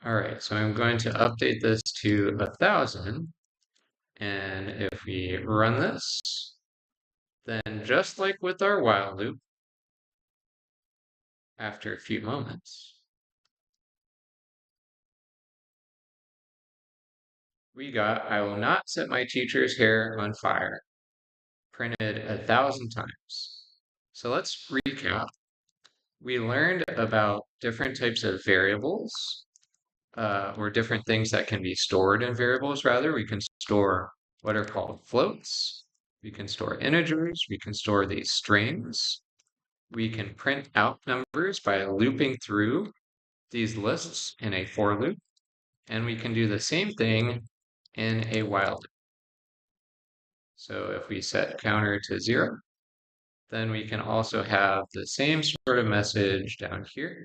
All right, so I'm going to update this to 1,000. And if we run this, then just like with our while loop, after a few moments, we got, I will not set my teacher's hair on fire, printed 1,000 times. So let's recap. We learned about different types of variables, or different things that can be stored in variables, rather. We can store what are called floats. We can store integers. We can store these strings. We can print out numbers by looping through these lists in a for loop. And we can do the same thing in a while loop. So if we set counter to 0, then we can also have the same sort of message down here.